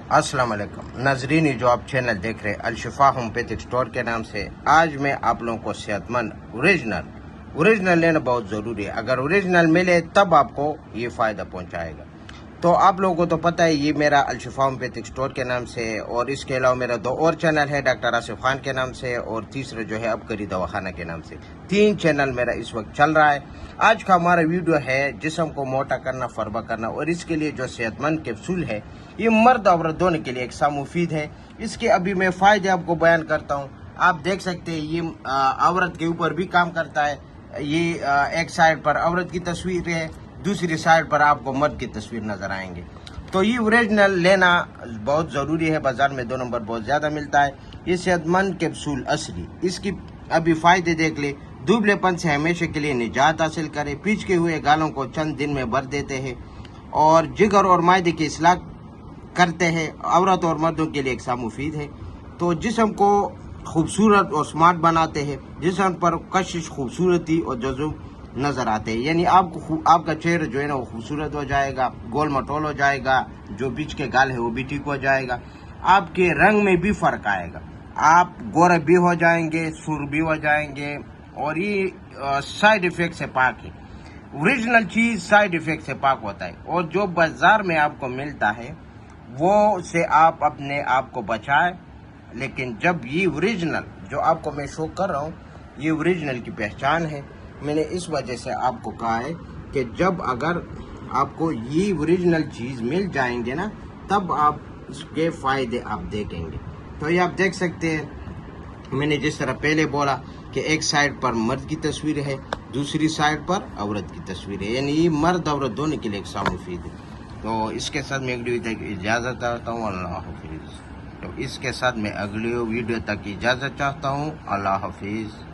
अस्सलाम वालेकुम नाजरीन, जो आप चैनल देख रहे हैं अलशिफा होम्योपैथिक स्टोर के नाम से। आज मैं आप लोगों को सेहतमंद ओरिजिनल लेना बहुत ज़रूरी है। अगर ओरिजिनल मिले तब आपको ये फ़ायदा पहुंचाएगा। तो आप लोगों को तो पता है, ये मेरा अलशिफा होम्योपैथिक स्टोर के नाम से है, और इसके अलावा मेरा दो और चैनल है, डॉक्टर आसिफ खान के नाम से, और तीसरा जो है अबकरी दवाखाना के नाम से। 3 चैनल मेरा इस वक्त चल रहा है। आज का हमारा वीडियो है जिस्म को मोटा करना, फरबा करना, और इसके लिए जो सेहतमंद कैप्सूल है, ये मर्द औरत दोनों के लिए एक सा मुफीद है। इसके अभी मैं फ़ायदे आपको बयान करता हूँ। आप देख सकते हैं ये औरत के ऊपर भी काम करता है। ये एक साइड पर औरत की तस्वीर है, दूसरी साइड पर आपको मर्द की तस्वीर नजर आएंगे। तो ये ओरिजिनल लेना बहुत ज़रूरी है। बाजार में 2 नंबर बहुत ज़्यादा मिलता है। ये सेहतमंद कैप्सूल असली, इसकी अभी फ़ायदे देख ले। दुबलेपन से हमेशा के लिए निजात हासिल करे, पिचके हुए गालों को चंद दिन में भर देते हैं, और जिगर और मायदे की इस्लाह करते हैं। औरत और मर्दों के लिए एक सा मुफीद है। तो जिस्म को खूबसूरत और स्मार्ट बनाते हैं, जिस्म पर कशिश, खूबसूरती और जज़्ब नजर आते हैं। यानी आपका चेहरा जो है ना वो खूबसूरत हो जाएगा, गोल मटोल हो जाएगा, जो बीच के गाल है वो भी ठीक हो जाएगा, आपके रंग में भी फर्क आएगा, आप गोरे भी हो जाएंगे, सुर भी हो जाएंगे। और ये साइड इफेक्ट से पाक है। ओरिजिनल चीज साइड इफेक्ट से पाक होता है, और जो बाजार में आपको मिलता है वो से आप अपने आप को बचाए। लेकिन जब ये ओरिजिनल जो आपको मैं शो कर रहा हूँ, ये ओरिजिनल की पहचान है। मैंने इस वजह से आपको कहा है कि जब अगर आपको ये ओरिजिनल चीज़ मिल जाएंगे ना, तब आप इसके फ़ायदे आप देखेंगे। तो ये आप देख सकते हैं, मैंने जिस तरह पहले बोला कि एक साइड पर मर्द की तस्वीर है, दूसरी साइड पर औरत की तस्वीर है। यानी ये मर्द औरत दोनों के लिए एक सा मुफीद है। तो इसके साथ मैं अगली वीडियो तक इजाज़त चाहता हूँ। अल्लाह हाफिज़। तो इसके साथ मैं अगली वीडियो तक इजाज़त चाहता हूँ। अल्लाह हाफिज़।